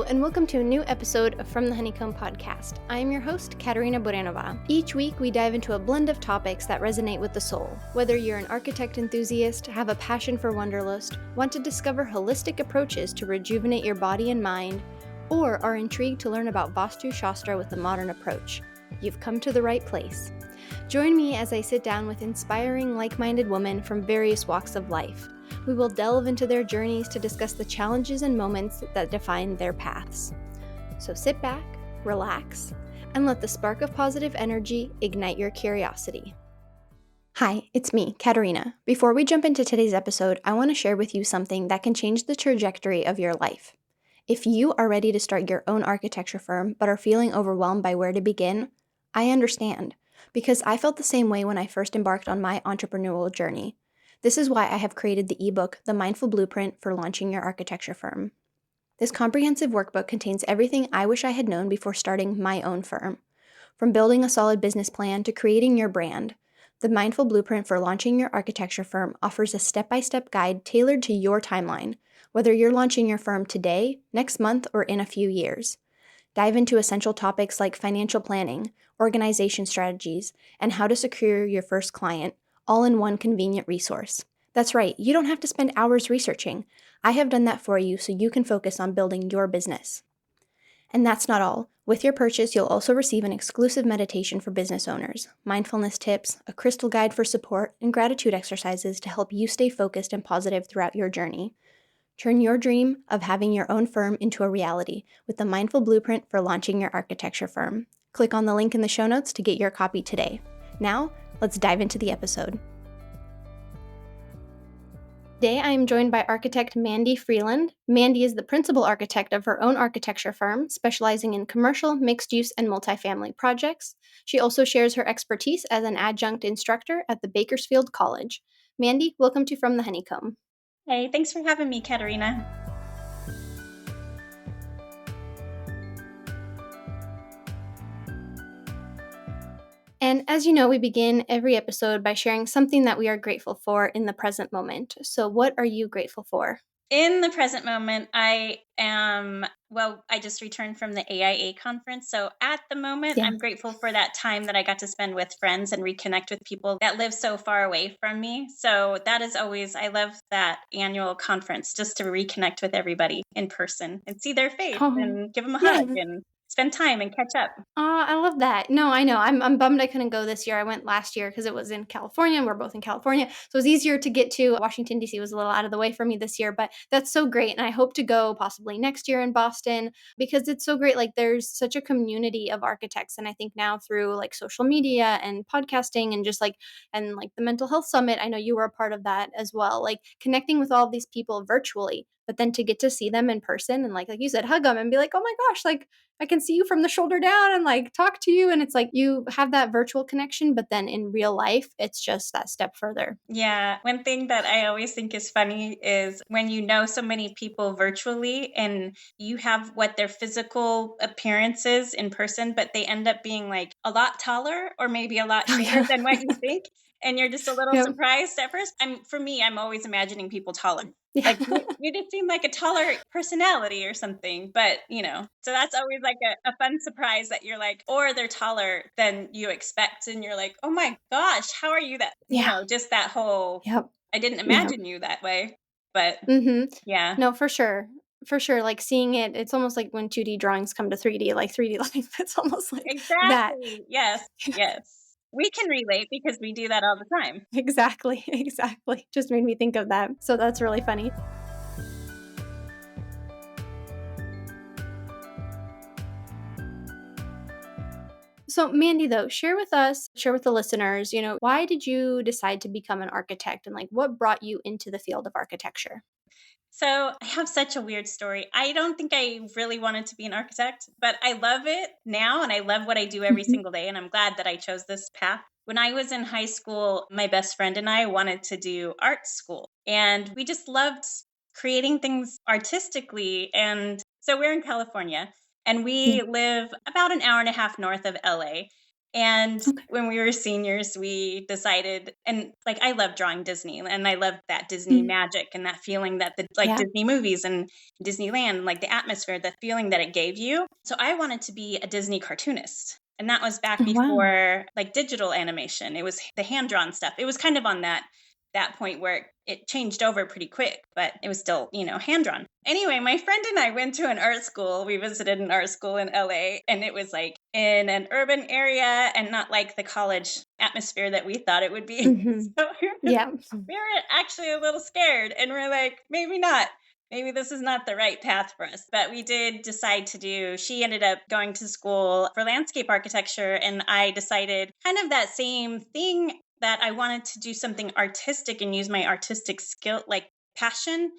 Hello, and welcome to a new episode of From the Honeycomb podcast. I am your host, Katerina Burenova. Each week, we dive into a blend of topics that resonate with the soul. Whether you're an architect enthusiast, have a passion for Wanderlust, want to discover holistic approaches to rejuvenate your body and mind, or are intrigued to learn about Vastu Shastra with a modern approach, you've come to the right place. Join me as I sit down with inspiring, like-minded women from various walks of life. We will delve into their journeys to discuss the challenges and moments that define their paths. So sit back, relax, and let the spark of positive energy ignite your curiosity. Hi, it's me, Katerina. Before we jump into today's episode, I want to share with you something that can change the trajectory of your life. If you are ready to start your own architecture firm but are feeling overwhelmed by where to begin, I understand, because I felt the same way when I first embarked on my entrepreneurial journey. This is why I have created the ebook, The Mindful Blueprint for Launching Your Architecture Firm. This comprehensive workbook contains everything I wish I had known before starting my own firm. From building a solid business plan to creating your brand, The Mindful Blueprint for Launching Your Architecture Firm offers a step-by-step guide tailored to your timeline, whether you're launching your firm today, next month, or in a few years. Dive into essential topics like financial planning, organization strategies, and how to secure your first client, all in one convenient resource. That's right, you don't have to spend hours researching. I have done that for you so you can focus on building your business. And that's not all. With your purchase, you'll also receive an exclusive meditation for business owners, mindfulness tips, a crystal guide for support, and gratitude exercises to help you stay focused and positive throughout your journey. Turn your dream of having your own firm into a reality with the Mindful Blueprint for Launching Your Architecture Firm. Click on the link in the show notes to get your copy today. Now, let's dive into the episode. Today, I am joined by architect Mandy Freeland. Mandy is the principal architect of her own architecture firm, specializing in commercial, mixed-use, and multifamily projects. She also shares her expertise as an adjunct instructor at the Bakersfield College. Mandy, welcome to From the Honeycomb. Hey, thanks for having me, Katerina. And as you know, we begin every episode by sharing something that we are grateful for in the present moment. So what are you grateful for? In the present moment, I just returned from the AIA conference. So at the moment, Yeah. I'm grateful for that time that I got to spend with friends and reconnect with people that live so far away from me. So that is always, I love that annual conference just to reconnect with everybody in person and see their face Oh, and give them a hug yeah. and spend time and catch up. I love that. No, I know. I'm bummed I couldn't go this year. I went last year because it was in California. We're both in California. So it was easier to get to. Washington, D.C. was a little out of the way for me this year, but that's so great. And I hope to go possibly next year in Boston because it's so great. Like there's such a community of architects. And I think now through like social media and podcasting and just like, and like the mental health summit, I know you were a part of that as well. Like connecting with all of these people virtually, but then to get to see them in person and like you said, hug them and be like, oh my gosh, like I can see you from the shoulder down and like talk to you. And it's like you have that virtual connection, but then in real life, it's just that step further. Yeah. One thing that I always think is funny is when you know so many people virtually and you have what their physical appearance is in person, but they end up being like a lot taller or maybe a lot Oh, shorter yeah. than what you think. And you're just a little Yep. surprised at first. For me, I'm always imagining people taller. Yeah. Like you just seem like a taller personality or something, but so that's always like a fun surprise that you're like, or they're taller than you expect. And you're like, oh my gosh, how are you that, Yeah. just that whole, Yep. I didn't Yep. imagine you that way, but Mm-hmm. yeah, No, for sure. For sure. Like seeing it, it's almost like when 2D drawings come to 3D, like 3D life. It's almost like that. exactly. Yes. Yes. We can relate because we do that all the time. Exactly. Exactly. Just made me think of that. So that's really funny. So, Mandy, though, share with us, share with the listeners, why did you decide to become an architect and like what brought you into the field of architecture? So I have such a weird story. I don't think I really wanted to be an architect, but I love it now and I love what I do every Mhm. single day. And I'm glad that I chose this path. When I was in high school, my best friend and I wanted to do art school and we just loved creating things artistically. And so we're in California and Yeah. we live about an hour and a half north of LA. And Okay. when we were seniors, we decided, and like I love drawing Disney and I love that Disney Mm. magic and that feeling that the like Yeah. Disney movies and Disneyland, like the atmosphere, the feeling that it gave you. So I wanted to be a Disney cartoonist. And that was back Oh, wow. before like digital animation. It was the hand drawn stuff. It was kind of on that point where it changed over pretty quick, but it was still, hand drawn. Anyway, my friend and I went to an art school. We visited an art school in LA, and it was like in an urban area and not like the college atmosphere that we thought it would be. Hmm. So Yeah. we were actually a little scared, and we're like, maybe not. Maybe this is not the right path for us. But we did decide to she ended up going to school for landscape architecture. And I decided kind of that same thing, that I wanted to do something artistic and use my artistic skill, like passion.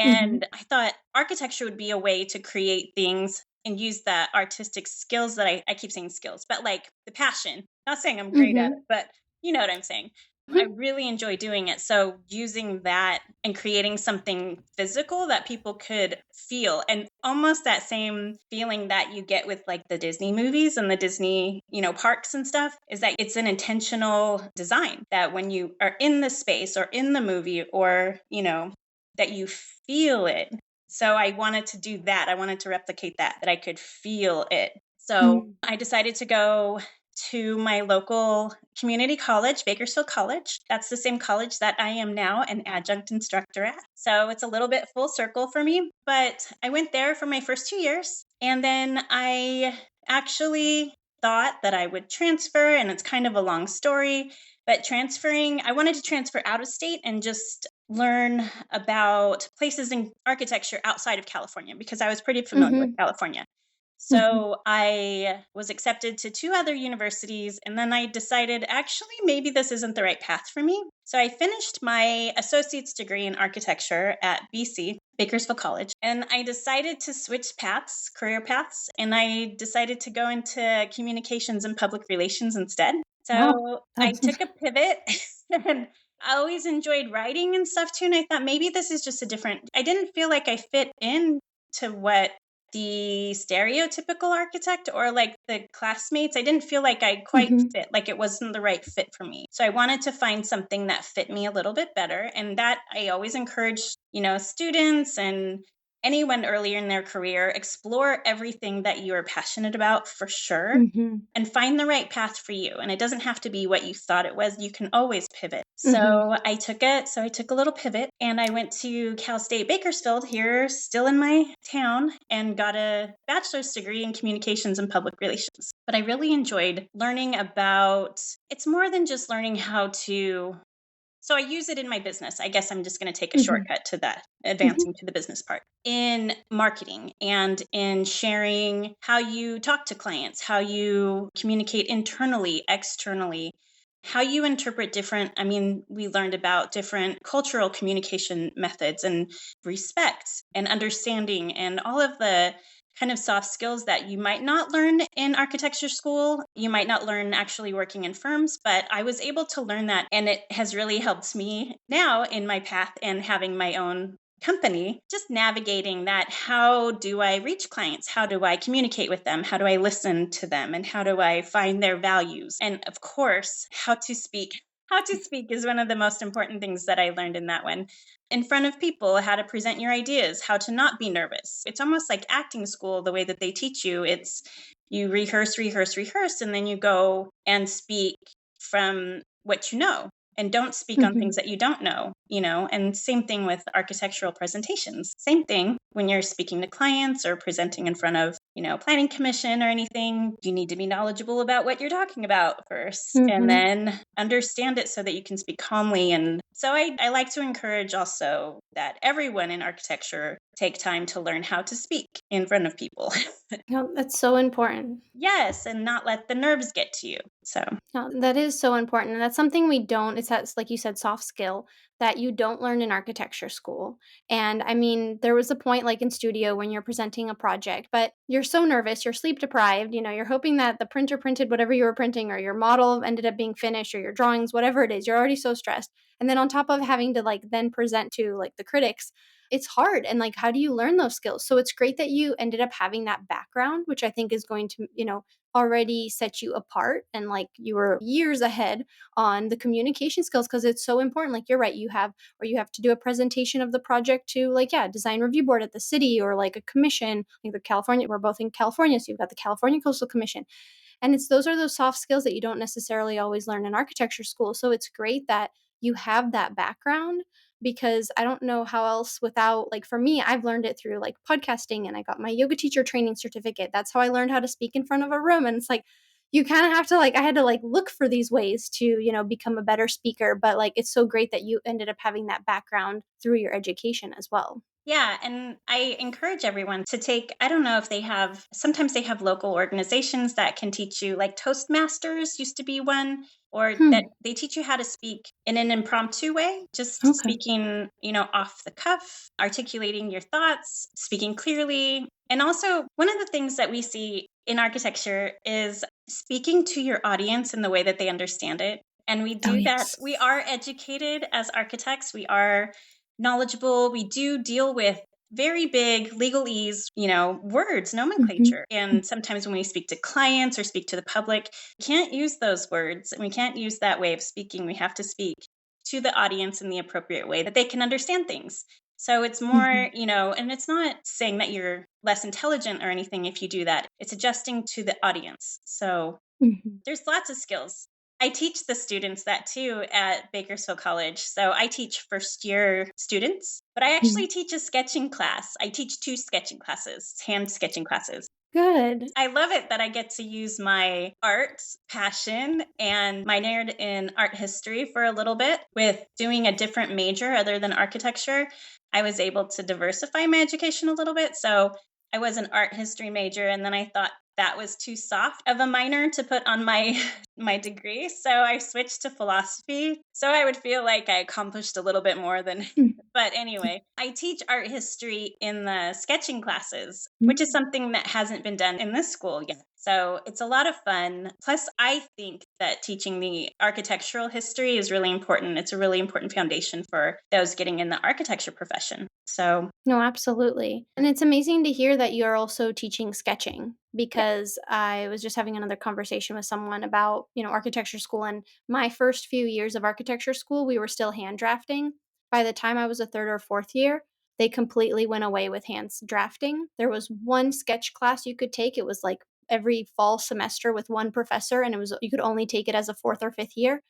Hmm. And I thought architecture would be a way to create things and use the artistic skills that I keep saying skills, but like the passion. Not saying I'm great at it, Hmm. but you know what I'm saying. I really enjoy doing it. So using that and creating something physical that people could feel, and almost that same feeling that you get with like the Disney movies and the Disney, parks and stuff, is that it's an intentional design, that when you are in the space or in the movie, or, that you feel it. So I wanted to do that. I wanted to replicate that I could feel it. So Mm. I decided to go to my local community college, Bakersfield College. That's the same college that I am now an adjunct instructor at. So it's a little bit full circle for me, but I went there for my first 2 years. And then I actually thought that I would transfer, and it's kind of a long story, but I wanted to transfer out of state and just learn about places in architecture outside of California, because I was pretty familiar with Mhm. California. Mhm. So I was accepted to two other universities, and then I decided actually maybe this isn't the right path for me. So I finished my associate's degree in architecture at BC, Bakersfield College, and I decided to switch paths, career paths, and I decided to go into communications and public relations instead. Wow. So I That's took a pivot and I always enjoyed writing and stuff too. And I thought maybe this is just I didn't feel like I fit in to what the stereotypical architect or like the classmates, I didn't feel like I quite Mhm. fit, like it wasn't the right fit for me. So I wanted to find something that fit me a little bit better. And that I always encourage, students and anyone earlier in their career, explore everything that you are passionate about for sure, Mhm. and find the right path for you. And it doesn't have to be what you thought it was. You can always pivot. Mhm. So I took it. So I took a little pivot and I went to Cal State Bakersfield here, still in my town, and got a bachelor's degree in communications and public relations. But I really enjoyed learning about, it's more than just learning how to, so I use it in my business. I guess I'm just going to take a Mhm. shortcut to that, Mhm. advancing to the business part. In marketing and in sharing how you talk to clients, how you communicate internally, externally, how you interpret different, I mean, we learned about different cultural communication methods and respect and understanding and all of the kind of soft skills that you might not learn in architecture school. You might not learn actually working in firms, but I was able to learn that. And it has really helped me now in my path and having my own company, just navigating that. How do I reach clients? How do I communicate with them? How do I listen to them? And how do I find their values? And of course, how to speak. How to speak is one of the most important things that I learned in that one. In front of people, how to present your ideas, how to not be nervous. It's almost like acting school, the way that they teach you. It's you rehearse, rehearse, rehearse, and then you go and speak from what you know, and don't speak on Mhm. things that you don't know, and same thing with architectural presentations. Same thing when you're speaking to clients or presenting in front of, planning commission or anything. You need to be knowledgeable about what you're talking about first, and Mhm. then understand it so that you can speak calmly. And so I like to encourage also that everyone in architecture take time to learn how to speak in front of people. No, that's so important. Yes, and not let the nerves get to you. So No, that is so important, and that's something we don't it's that, like you said, soft skill that you don't learn in architecture school, and, I mean, there was a point, like, in studio when you're presenting a project, but you're so nervous, you're sleep deprived, you're hoping that the printer printed whatever you were printing or your model ended up being finished or your drawings, whatever it is, you're already so stressed, and then on top of having to, like, then present to, like, the critics, it's hard. And like, how do you learn those skills? So it's great that you ended up having that background, which I think is going to, already set you apart, and like you were years ahead on the communication skills, because it's so important. Like, you're right, you have to do a presentation of the project to, like, yeah, design review board at the city, or like a commission, like the California, we're both in California, so you've got the California Coastal Commission. And it's those are those soft skills that you don't necessarily always learn in architecture school. So it's great that you have that background, because I don't know how else without, like, for me, I've learned it through like podcasting, and I got my yoga teacher training certificate. That's how I learned how to speak in front of a room. And it's like, you kind of have to, like, I had to like look for these ways to, become a better speaker. But like, it's so great that you ended up having that background through your education as well. Yeah, and I encourage everyone to take, I don't know if they have, sometimes they have local organizations that can teach you, like Toastmasters used to be one, or that Hmm. they teach you how to speak in an impromptu way, just Okay. speaking, off the cuff, articulating your thoughts, speaking clearly. And also, one of the things that we see in architecture is speaking to your audience in the way that they understand it. And we Oh, do that. yes. We are educated as architects. We are knowledgeable. We do deal with very big legalese, words, Hmm. nomenclature. And sometimes when we speak to clients or speak to the public, we can't use those words and we can't use that way of speaking. We have to speak to the audience in the appropriate way that they can understand things. So it's more, Hmm. and it's not saying that you're less intelligent or anything if you do that. It's adjusting to the audience. So Hmm. there's lots of skills. I teach the students that too at Bakersfield College. So I teach first year students, but I actually teach a sketching class. I teach two sketching classes, hand sketching classes. Good. I love it that I get to use my art passion and minored in art history for a little bit with doing a different major other than architecture. I was able to diversify my education a little bit. So I was an art history major, and then I thought that was too soft of a minor to put on my my degree. So I switched to philosophy. So I would feel like I accomplished a little bit more than Mm. but anyway, I teach art history in the sketching classes, which is Mm. something that hasn't been done in this school yet. So it's a lot of fun. Plus, I think that teaching the architectural history is really important. It's a really important foundation for those getting in the architecture profession. So, No, absolutely. And it's amazing to hear that you're also teaching sketching, yeah. because I was just having another conversation with someone about, architecture school. And my first few years of architecture school, we were still hand drafting. By the time I was a third or fourth year, they completely went away with hands drafting. There was one sketch class you could take. It was like every fall semester with one professor, and it was you could only take it as a fourth or fifth year.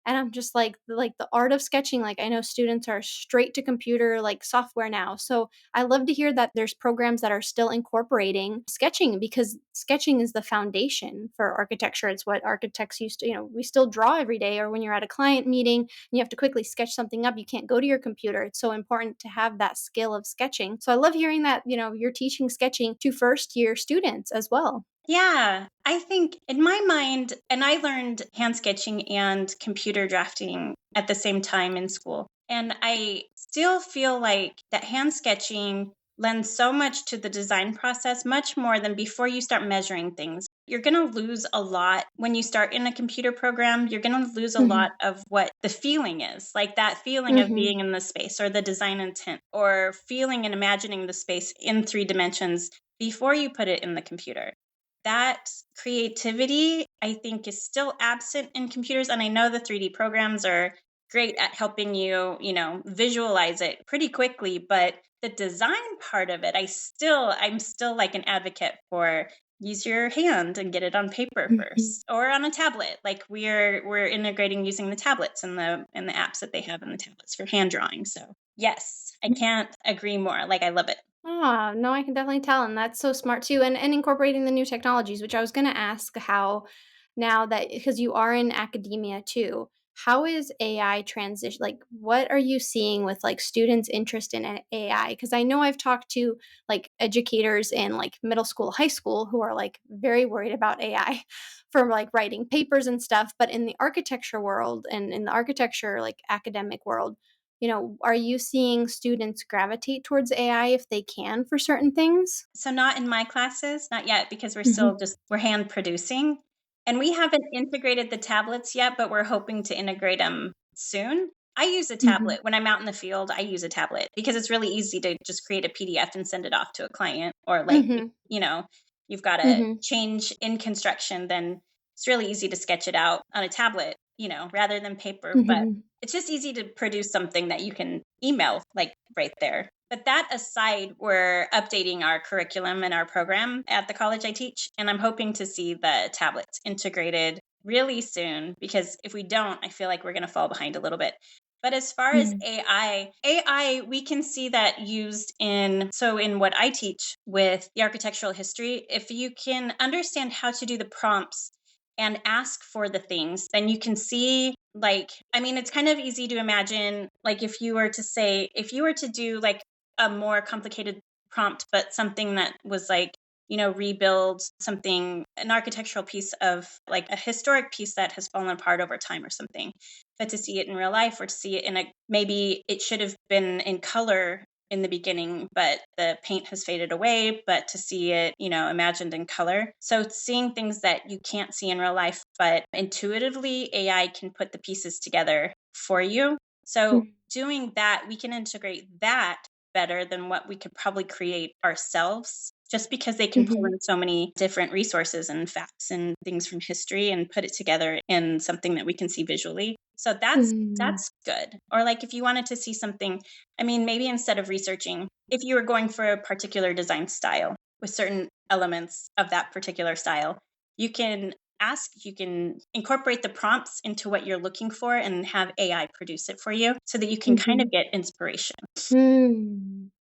And I'm just like the art of sketching, like, I know students are straight to computer, like, software now. So I love to hear that there's programs that are still incorporating sketching, because sketching is the foundation for architecture. It's what architects used to, we still draw every day, or when you're at a client meeting and you have to quickly sketch something up, you can't go to your computer. It's so important to have that skill of sketching. So I love hearing that, you're teaching sketching to first year students as well. Yeah, I think in my mind, and I learned hand sketching and computer drafting at the same time in school. And I still feel like that hand sketching lends so much to the design process, much more than before you start measuring things. You're going to lose a lot when you start in a computer program. You're going to lose a lot Hmm. of what the feeling is, like that feeling of Hmm. being in the space or the design intent or feeling and imagining the space in 3 dimensions before you put it in the computer. That creativity, I think, is still absent in computers. And I know the 3D programs are great at helping you, visualize it pretty quickly. But the design part of it, I'm still like an advocate for use your hand and get it on paper Hmm. first or on a tablet. Like we're integrating using the tablets and the apps that they have in the tablets for hand drawing. So yes, I can't agree more. Like I love it. Ah, no, I can definitely tell, and that's so smart too. And incorporating the new technologies, which I was going to ask how, now that, because you are in academia too, how is AI transition? Like, what are you seeing with like students' interest in AI? Because I know I've talked to like educators in like middle school, high school, who are like very worried about AI for like writing papers and stuff. But in the architecture world, and in the architecture like academic world, are you seeing students gravitate towards AI if they can for certain things? So not in my classes, not yet, because Mhm. we're hand producing. And we haven't integrated the tablets yet, but we're hoping to integrate them soon. I use a Mhm. tablet. When I'm out in the field, I use a tablet because it's really easy to just create a PDF and send it off to a client. Or like, if, Mhm. you've got a Mhm. change in construction, then it's really easy to sketch it out on a tablet, rather than paper. But Mhm. it's just easy to produce something that you can email like right there. But that aside, we're updating our curriculum and our program at the college I teach, and I'm hoping to see the tablets integrated really soon, because if we don't, I feel like we're going to fall behind a little bit. But as far as Mhm. AI, we can see that used in what I teach with the architectural history. If you can understand how to do the prompts and ask for the things, then you can see, like, I mean, it's kind of easy to imagine, like, if you were to do like a more complicated prompt, but something that was like, rebuild something, an architectural piece of like a historic piece that has fallen apart over time or something. But to see it in real life, or to see it maybe it should have been in color in the beginning, but the paint has faded away, but to see it, imagined in color. So seeing things that you can't see in real life, but intuitively AI can put the pieces together for you. So Mhm. doing that, we can integrate that better than what we could probably create ourselves, just because they can pull Mhm. in so many different resources and facts and things from history and put it together in something that we can see visually. So Mhm. that's good. Or like if you wanted to see something, I mean, maybe instead of researching, if you were going for a particular design style with certain elements of that particular style, you can incorporate the prompts into what you're looking for and have AI produce it for you so that you can kind of Mhm. get inspiration.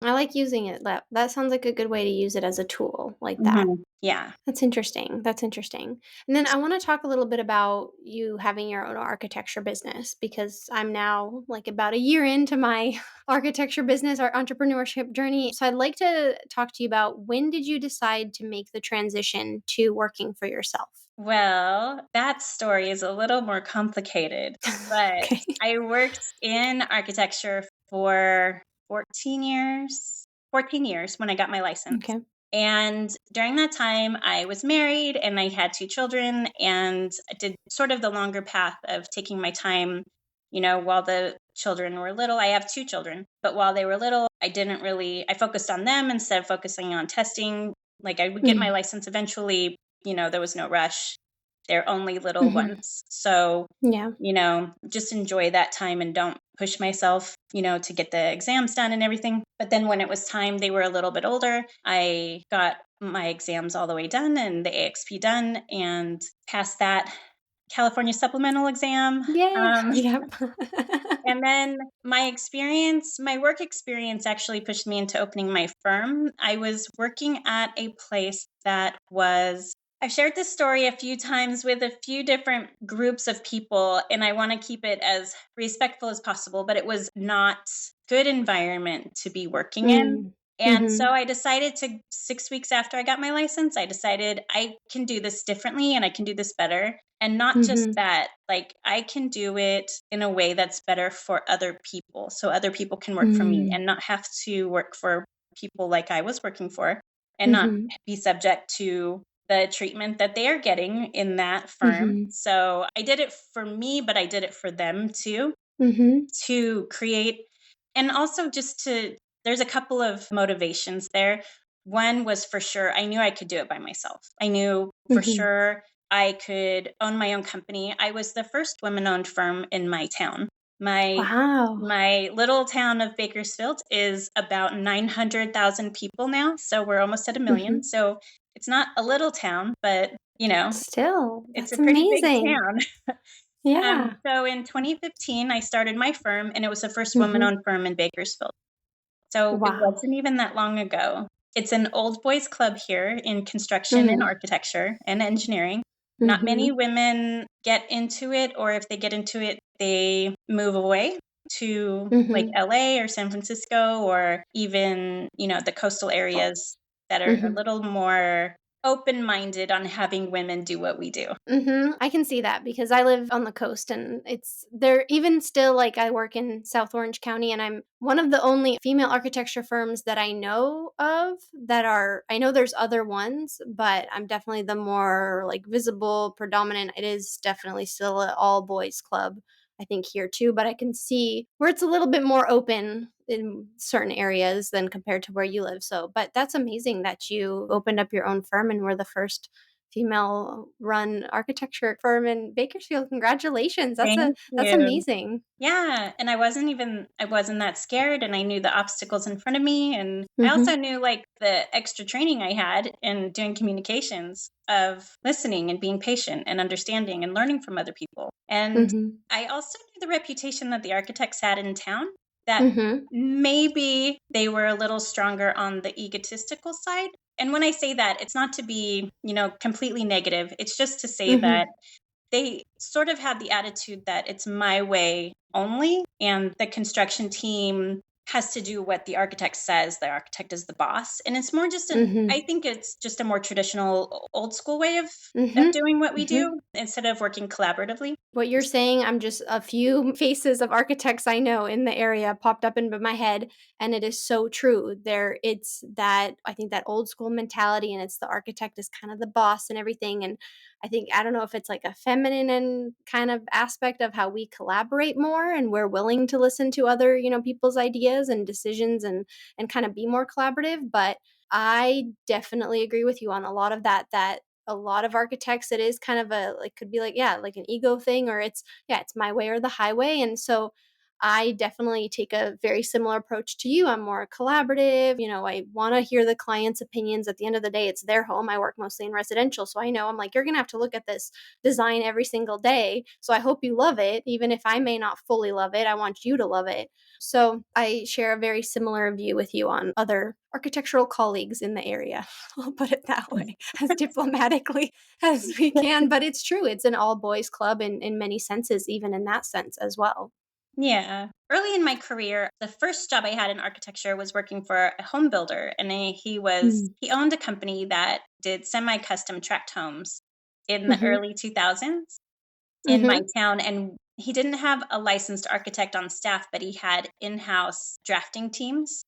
I like using it. That sounds like a good way to use it as a tool like that. Yeah. That's interesting. That's interesting. And then I want to talk a little bit about you having your own architecture business, because I'm now like about a year into my architecture business or entrepreneurship journey. So I'd like to talk to you about, when did you decide to make the transition to working for yourself? Well, that story is a little more complicated, but Okay. I worked in architecture for 14 years, 14 years when I got my license. Okay. And during that time, I was married and I had two children, and I did sort of the longer path of taking my time, while the children were little. I have two children, but while they were little, I focused on them instead of focusing on testing. Like, I would get my Mhm. license eventually, there was no rush. They're only little Mhm. ones. So, Yeah. just enjoy that time and don't push myself, to get the exams done and everything. But then when it was time, they were a little bit older. I got my exams all the way done and the AXP done and passed that California supplemental exam. Yay. Um, Yep. and then my work experience actually pushed me into opening my firm. I was working at a place that was, I've shared this story a few times with a few different groups of people, and I want to keep it as respectful as possible, but it was not good environment to be working in. Mm. And so Mhm. I decided 6 weeks after I got my license, I decided I can do this differently and I can do this better. And not just Mhm. that, like, I can do it in a way that's better for other people. So other people can work for me Mm. and not have to work for people like I was working for, and not Mhm. be subject to the treatment that they are getting in that firm. Mhm. So I did it for me, but I did it for them too, Mhm. to create, and also just to, there's a couple of motivations there. One was, for sure, I knew I could do it by myself. I knew for Mhm. sure I could own my own company. I was the first women-owned firm in my town. My Wow. my little town of Bakersfield is about 900,000 people now, so we're almost at a million. Mhm. So it's not a little town, but Still, it's a that's pretty big amazing. town. Yeah. So in 2015, I started my firm, and it was the first Mhm. woman-owned firm in Bakersfield. So it Wow. wasn't even that long ago. It's an old boys club here in construction and Mhm. architecture and engineering. Not many Mhm. women get into it, or if they get into it, they move away to like Mhm. LA or San Francisco, or even, the coastal areas that are a Mhm. little more open-minded on having women do what we do. Mhm. I can see that because I live on the coast, and it's there even still. Like, I work in South Orange County, and I'm one of the only female architecture firms that I know of that are, I know there's other ones, but I'm definitely the more like visible, predominant. It is definitely still an all boys club. I think here too, but I can see where it's a little bit more open in certain areas than compared to where you live. So, but that's amazing that you opened up your own firm and were the first female run architecture firm in Bakersfield. Congratulations. Thank That's you. amazing. Yeah, and I wasn't that scared, and I knew the obstacles in front of me, and I also Mhm. knew, like, the extra training I had in doing communications of listening and being patient and understanding and learning from other people. And Mhm. I also knew the reputation that the architects had in town, that Mhm. maybe they were a little stronger on the egotistical side. And when I say that, it's not to be, completely negative. It's just to say that Mhm. they sort of had the attitude that it's my way only, and the construction team has to do what the architect says. The architect is the boss. And it's more just I Mhm. think it's just a more traditional old school way of Mhm. doing what we Mhm. do instead of working collaboratively. What you're saying, I'm just a few faces of architects I know in the area popped up into my head, and it is so true. It's that I think that old school mentality, and it's the architect is kind of the boss and everything. And I don't know if it's like a feminine and kind of aspect of how we collaborate more and we're willing to listen to other, people's ideas and decisions and kind of be more collaborative. But I definitely agree with you on a lot of that a lot of architects, it is kind of a like could be like, yeah, like an ego thing, or it's my way or the highway. And so I definitely take a very similar approach to you. I'm more collaborative. I want to hear the client's opinions. At the end of the day, it's their home. I work mostly in residential, so I know I'm like, you're going to have to look at this design every single day, so I hope you love it. Even if I may not fully love it, I want you to love it. So I share a very similar view with you on other architectural colleagues in the area. I'll put it that way, as diplomatically as we can. But it's true. It's an all boys club in many senses, even in that sense as well. Yeah. Early in my career, the first job I had in architecture was working for a home builder, and Mm. he owned a company that did semi-custom tract homes in the Mhm. early 2000s in my Mhm. town. And he didn't have a licensed architect on staff, but he had in-house drafting teams,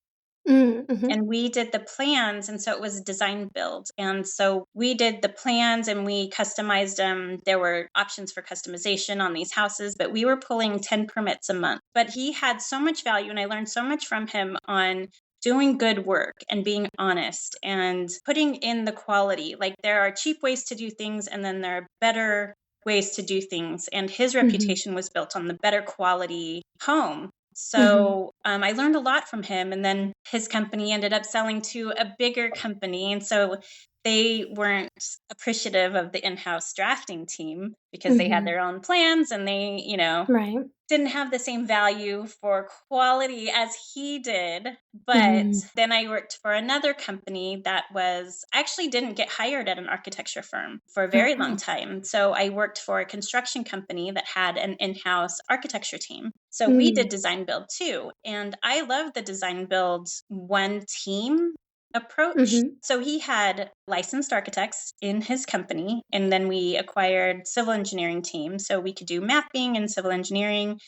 Mm. Mhm. and we did the plans. And so it was design build, and so we did the plans and we customized them. There were options for customization on these houses, but we were pulling 10 permits a month. But he had so much value, and I learned so much from him on doing good work and being honest and putting in the quality. Like, there are cheap ways to do things, and then there are better ways to do things, and his Mhm. reputation was built on the better quality home. Mhm. So I learned a lot from him, and then his company ended up selling to a bigger company, and so they weren't appreciative of the in-house drafting team because they had Mhm. their own plans, and they, Right. didn't have the same value for quality as he did. But Mhm. then I worked for another company that was actually didn't get hired at an architecture firm for a very long Oh. time. So I worked for a construction company that had an in-house architecture team. So we did Mm. design build too. And I love the design build one team approach. Mhm. So he had licensed architects in his company, and then we acquired civil engineering team so we could do mapping and civil engineering.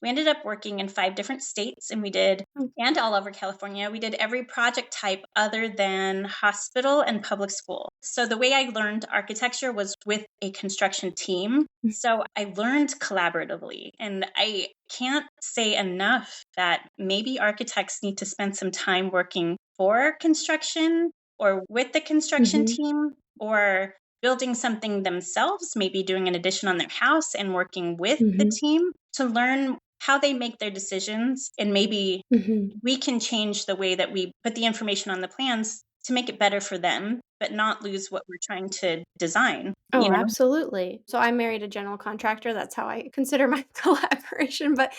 We ended up working in 5 different states, Oh. and all over California. We did every project type other than hospital and public school. So the way I learned architecture was with a construction team. Mm. So I learned collaboratively, and I can't say enough that maybe architects need to spend some time working for construction or with the construction Mhm. team, or building something themselves, maybe doing an addition on their house and working with the Mhm. team to learn how they make their decisions. And maybe Mhm. we can change the way that we put the information on the plans to make it better for them, but not lose what we're trying to design, Oh, you know? absolutely. So I married a general contractor. That's how I consider my collaboration. But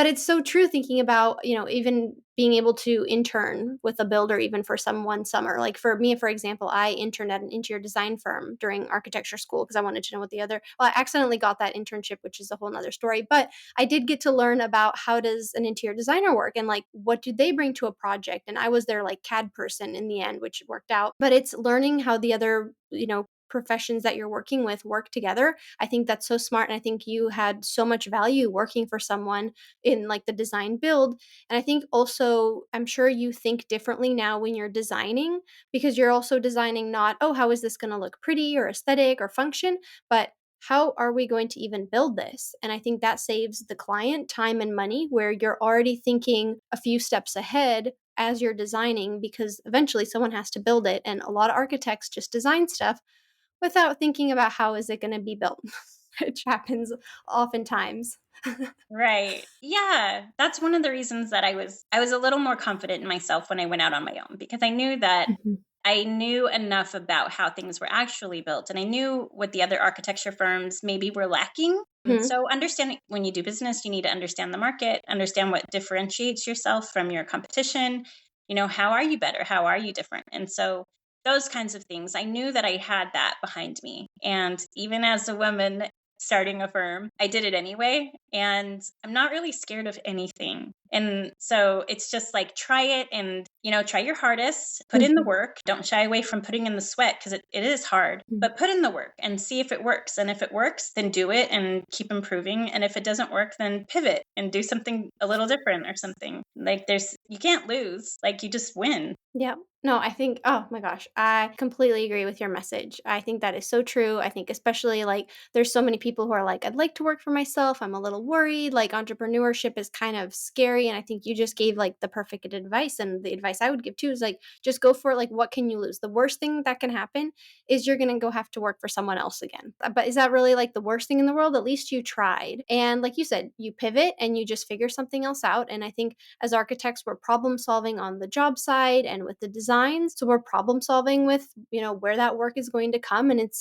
it's so true thinking about, even being able to intern with a builder even for some one summer. Like for me, for example, I interned at an interior design firm during architecture school because I wanted to know what I accidentally got that internship, which is a whole nother story. But I did get to learn about how does an interior designer work and like what do they bring to a project. And I was their like CAD person in the end, which worked out. But it's learning how the other, professions that you're working with work together. I think that's so smart. And I think you had so much value working for someone in like the design build. And I think also, I'm sure you think differently now when you're designing because you're also designing not, oh, how is this going to look pretty or aesthetic or function, but how are we going to even build this? And I think that saves the client time and money, where you're already thinking a few steps ahead as you're designing, because eventually someone has to build it. And a lot of architects just design stuff without thinking about how is it going to be built, which happens oftentimes. Right. Yeah. That's one of the reasons that I was a little more confident in myself when I went out on my own, because I knew that Mhm. I knew enough about how things were actually built, and I knew what the other architecture firms maybe were lacking. And Mhm. so understanding, when you do business, you need to understand the market, understand what differentiates yourself from your competition. How are you better? How are you different? And so those kinds of things, I knew that I had that behind me. And even as a woman starting a firm, I did it anyway. And I'm not really scared of anything. And so it's just like, try it, and, try your hardest, put in the Mhm. work. Don't shy away from putting in the sweat, because it is hard, Mhm. but put in the work and see if it works. And if it works, then do it and keep improving. And if it doesn't work, then pivot and do something a little different or something. Like, you can't lose, like, you just win. Yeah. No, I think, oh my gosh, I completely agree with your message. I think that is so true. I think, especially, like, there's so many people who are like, I'd like to work for myself. I'm a little worried. Like, entrepreneurship is kind of scary. And I think you just gave like the perfect advice. And the advice I would give too is like, just go for it. Like, what can you lose? The worst thing that can happen is you're going to go have to work for someone else again. But is that really like the worst thing in the world? At least you tried. And like you said, you pivot and you just figure something else out. And I think as architects, we're problem solving on the job side and with the designs. So we're problem solving with, where that work is going to come. And it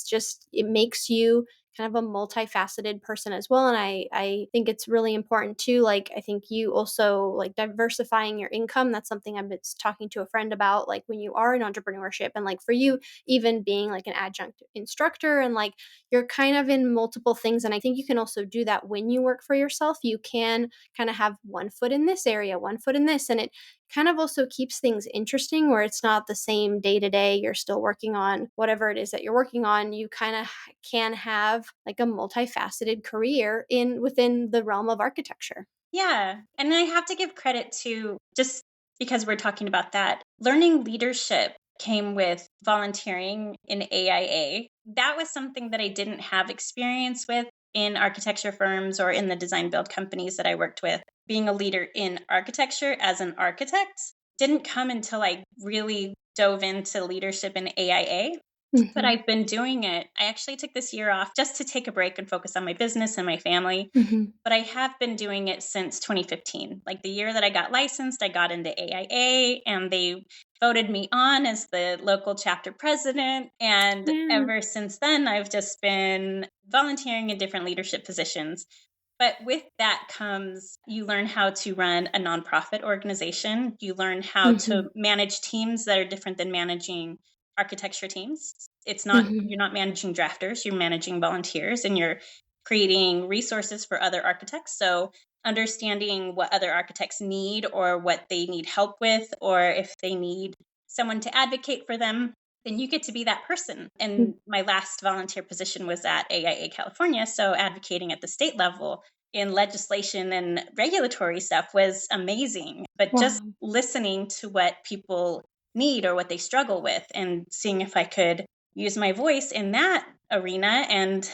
makes you kind of a multifaceted person as well. And I think it's really important too. Like, I think you also like diversifying your income. That's something I've been talking to a friend about, like when you are in entrepreneurship, and like for you, even being like an adjunct instructor, and like you're kind of in multiple things. And I think you can also do that when you work for yourself. You can kind of have one foot in this area, one foot in this. And it kind of also keeps things interesting, where it's not the same day to day. You're still working on whatever it is that you're working on. You kind of can have like a multifaceted career in within the realm of architecture. Yeah. And I have to give credit to, just because we're talking about that, learning leadership came with volunteering in AIA. That was something that I didn't have experience with in architecture firms or in the design build companies that I worked with. Being a leader in architecture as an architect didn't come until I really dove into leadership in AIA. But Hmm. I've been doing it. I actually took this year off just to take a break and focus on my business and my family, Hmm. but I have been doing it since 2015. Like, the year that I got licensed, I got into AIA, and they voted me on as the local chapter president. And Yeah. ever since then, I've just been volunteering in different leadership positions. But with that comes, you learn how to run a nonprofit organization. You learn how to Hmm. manage teams that are different than managing architecture teams. Hmm. You're not managing drafters, you're managing volunteers, and you're creating resources for other architects. So understanding what other architects need, or what they need help with, or if they need someone to advocate for them, then you get to be that person. And my last volunteer position was at AIA California. So advocating at the state level in legislation and regulatory stuff was amazing. But just Wow. listening to what people need or what they struggle with, and seeing if I could use my voice in that arena and,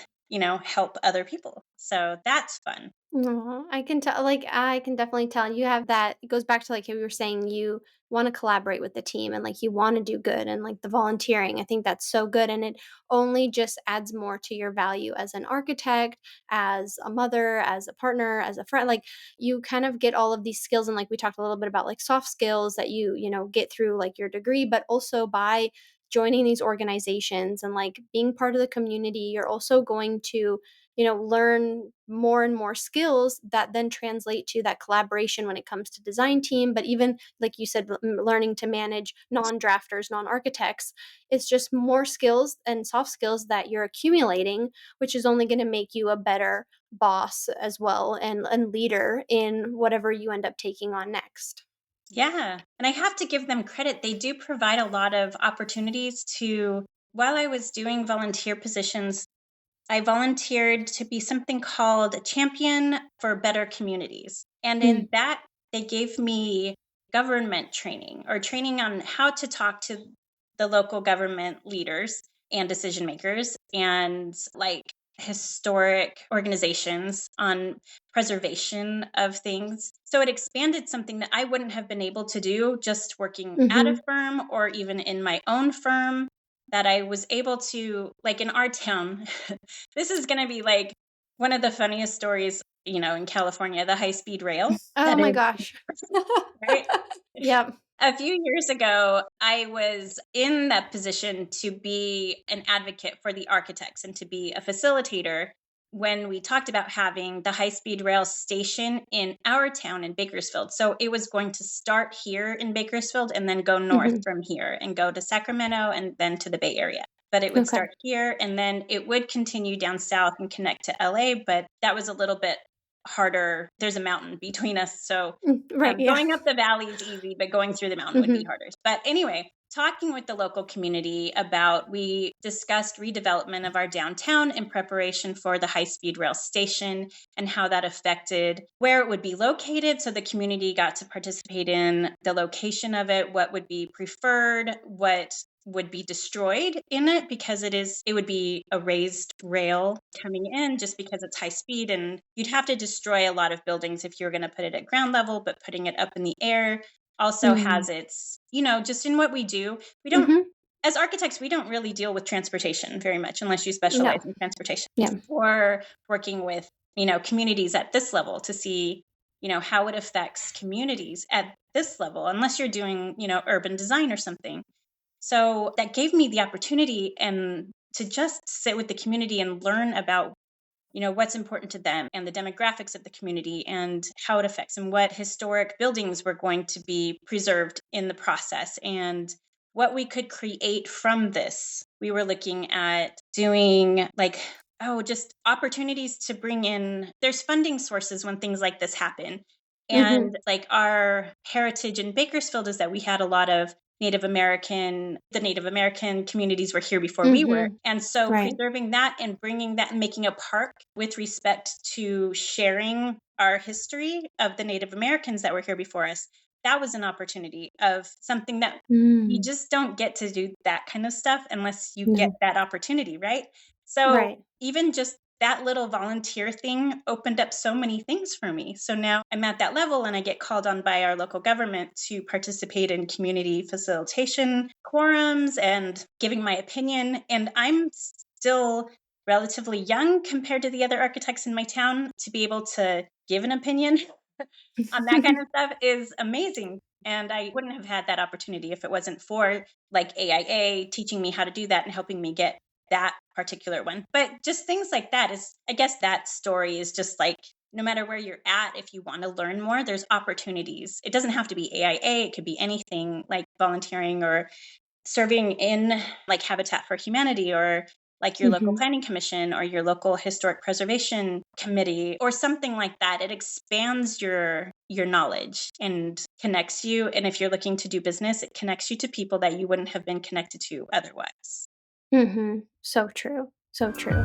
help other people. So that's fun. Aw, I can tell, like, I can definitely tell you have that. It goes back to like how you were saying you want to collaborate with the team, and like you want to do good, and like the volunteering. I think that's so good, and it only just adds more to your value as an architect, as a mother, as a partner, as a friend. Like, you kind of get all of these skills, and like we talked a little bit about like soft skills that you get through like your degree, but also by joining these organizations and like being part of the community, you're also going to learn more and more skills that then translate to that collaboration when it comes to design team. But even like you said, learning to manage non-drafters, non-architects, it's just more skills and soft skills that you're accumulating, which is only going to make you a better boss as well, and leader in whatever you end up taking on next. Yeah. And I have to give them credit. They do provide a lot of opportunities to, while I was doing volunteer positions, I volunteered to be something called a champion for better communities. And in Mm. that, they gave me government training, or training on how to talk to the local government leaders and decision makers, and like historic organizations on preservation of things. So it expanded something that I wouldn't have been able to do just working at a Mhm. firm or even in my own firm. That I was able to, like in our town, this is going to be like one of the funniest stories, in California, the high speed rail Oh that my is, gosh. right? Yep. A few years ago, I was in that position to be an advocate for the architects and to be a facilitator when we talked about having the high speed rail station in our town in Bakersfield. So it was going to start here in Bakersfield and then go north Mhm. from here and go to Sacramento and then to the Bay Area. But it would Okay. start here and then it would continue down south and connect to LA. But that was a little bit harder. There's a mountain between us. So Right, yeah. going up the valley is easy, but going through the mountain would be Mhm. harder. But anyway, talking with the local community about, we discussed redevelopment of our downtown in preparation for the high speed rail station and how that affected where it would be located. So the community got to participate in the location of it, what would be preferred, what would be destroyed in it, because it would be a raised rail coming in just because it's high speed, and you'd have to destroy a lot of buildings if you were going to put it at ground level, but putting it up in the air also Mm. has its, just in what we do, we don't, Mhm. as architects, we don't really deal with transportation very much unless you No. specialize in transportation Yeah. or working with, communities at this level to see, how it affects communities at this level, unless you're doing, urban design or something. So that gave me the opportunity and to just sit with the community and learn about, what's important to them and the demographics of the community and how it affects and what historic buildings were going to be preserved in the process and what we could create from this. We were looking at doing like, just opportunities to bring in, there's funding sources when things like this happen. Mhm. And like our heritage in Bakersfield is that we had a lot of the Native American communities were here before we were. Mhm. And so Right. preserving that and bringing that and making a park with respect to sharing our history of the Native Americans that were here before us, that was an opportunity of something that you Mm. just don't get to do that kind of stuff unless you get No. that opportunity, right? So Right. even just that little volunteer thing opened up so many things for me. So now I'm at that level and I get called on by our local government to participate in community facilitation quorums and giving my opinion. And I'm still relatively young compared to the other architects in my town. To be able to give an opinion on that kind of stuff is amazing. And I wouldn't have had that opportunity if it wasn't for like AIA teaching me how to do that and helping me get that particular one. But just things like that is, I guess that story is just like, no matter where you're at, if you want to learn more, there's opportunities. It doesn't have to be AIA, it could be anything like volunteering or serving in like Habitat for Humanity or like your local Mhm. planning commission or your local historic preservation committee or something like that. It expands your knowledge and connects you, and if you're looking to do business, it connects you to people that you wouldn't have been connected to otherwise. Mhm. So true. So true.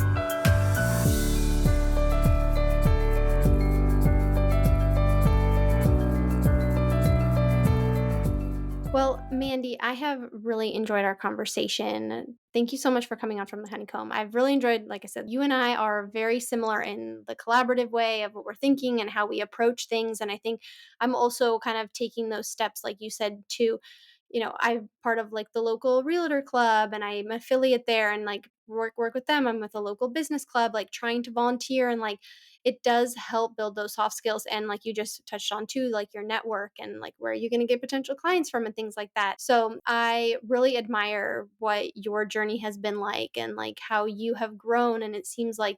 Well, Mandy, I have really enjoyed our conversation. Thank you so much for coming on from the honeycomb. I've really enjoyed, like I said, you and I are very similar in the collaborative way of what we're thinking and how we approach things. And I think I'm also kind of taking those steps, like you said, to, I'm part of like the local realtor club and I'm affiliate there and like work with them. I'm with a local business club, like trying to volunteer and like it does help build those soft skills and like you just touched on too, like your network and like where are you going to get potential clients from and things like that. So I really admire what your journey has been like and like how you have grown and it seems like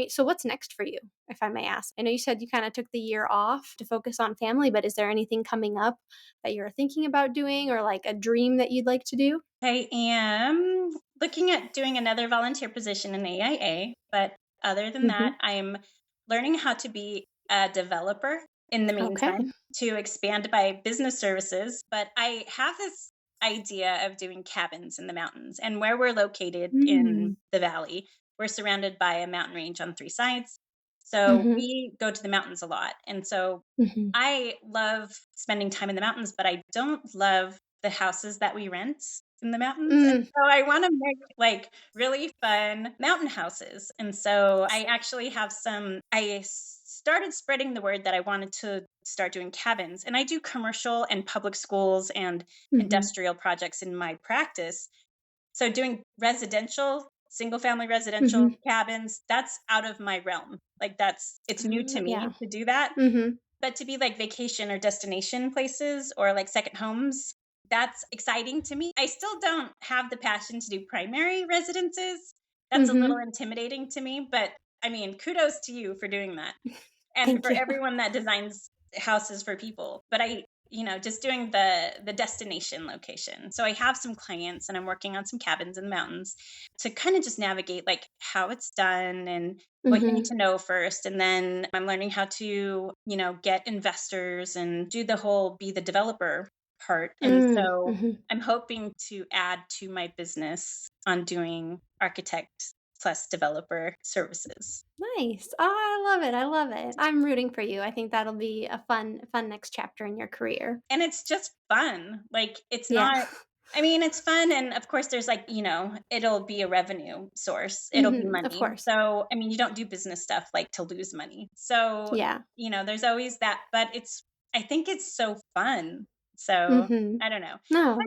so what's next for you, if I may ask? I know you said you kind of took the year off to focus on family, but is there anything coming up that you're thinking about doing or like a dream that you'd like to do? I am looking at doing another volunteer position in AIA, but other than that, Mhm. I'm learning how to be a developer in the Okay. meantime to expand my business services. But I have this idea of doing cabins in the mountains, and where we're located in Mm. the valley, we're surrounded by a mountain range on three sides. So Mhm. we go to the mountains a lot. And so Mhm. I love spending time in the mountains, but I don't love the houses that we rent. in the mountains. And Mm. so I want to make like really fun mountain houses. And so I actually have I started spreading the word that I wanted to start doing cabins. And I do commercial and public schools and Mhm. industrial projects in my practice. So doing single family residential Mhm. cabins, that's out of my realm. Like it's new to Yeah. me to do that. Mhm. But to be like vacation or destination places or like second homes, that's exciting to me. I still don't have the passion to do primary residences. That's a little Mhm. intimidating to me, but I mean, kudos to you for doing that and Thank for you. everyone that designs houses for people. But just doing the destination location. So I have some clients and I'm working on some cabins in the mountains to kind of just navigate like how it's done and what you need Mhm. to know first. And then I'm learning how to, get investors and do the whole be the developer part. And Mm. so Mhm. I'm hoping to add to my business on doing architect plus developer services. Nice. Oh, I love it. I love it. I'm rooting for you. I think that'll be a fun next chapter in your career. And it's just fun. Like, it's Yeah. not I mean, it's fun, and of course, there's, like, it'll be a revenue source. It'll be Mhm. Of money. course. So, I mean, you don't do business stuff, like, to lose money. So, Yeah. there's always that, but I think it's so fun. So, Mhm. I don't know. But No.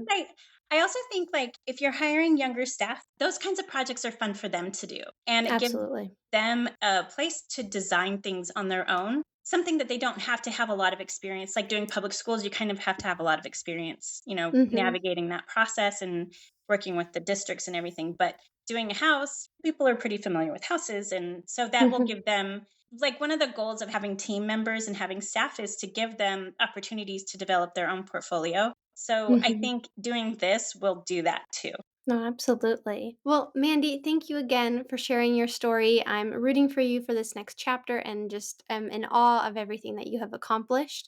I also think, like, if you're hiring younger staff, those kinds of projects are fun for them to do, and it gives Absolutely. them a place to design things on their own, something that they don't have to have a lot of experience. Like doing public schools, you kind of have to have a lot of experience, Mhm. navigating that process and working with the districts and everything. But doing a house, people are pretty familiar with houses. And so that will Mhm. give them, like, one of the goals of having team members and having staff is to give them opportunities to develop their own portfolio. So I Mhm. think doing this will do that too. No, absolutely. Well, Mandy, thank you again for sharing your story. I'm rooting for you for this next chapter and just am in awe of everything that you have accomplished.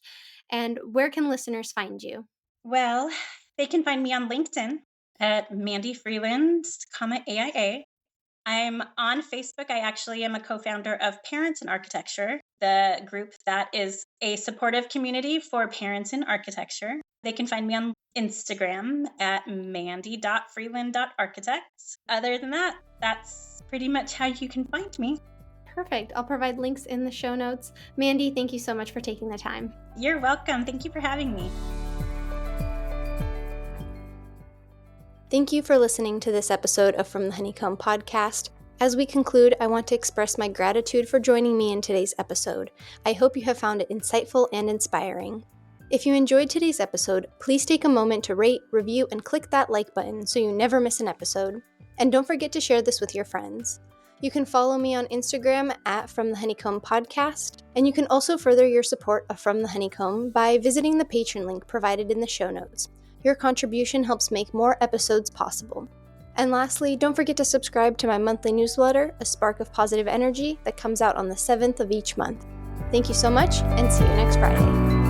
And where can listeners find you? Well, they can find me on LinkedIn at Mandy Freeland, AIA. I'm on Facebook. I actually am a co-founder of Parents in Architecture, the group that is a supportive community for parents in architecture. They can find me on Instagram at mandy.freeland.architects. Other than that, that's pretty much how you can find me. Perfect. I'll provide links in the show notes. Mandy, thank you so much for taking the time. You're welcome. Thank you for having me. Thank you for listening to this episode of From the Honeycomb podcast. As we conclude, I want to express my gratitude for joining me in today's episode. I hope you have found it insightful and inspiring. If you enjoyed today's episode, please take a moment to rate, review, and click that like button so you never miss an episode. And don't forget to share this with your friends. You can follow me on Instagram at From the Honeycomb Podcast, and you can also further your support of From the Honeycomb by visiting the Patreon link provided in the show notes. Your contribution helps make more episodes possible. And lastly, don't forget to subscribe to my monthly newsletter, A Spark of Positive Energy, that comes out on the 7th of each month. Thank you so much, and see you next Friday.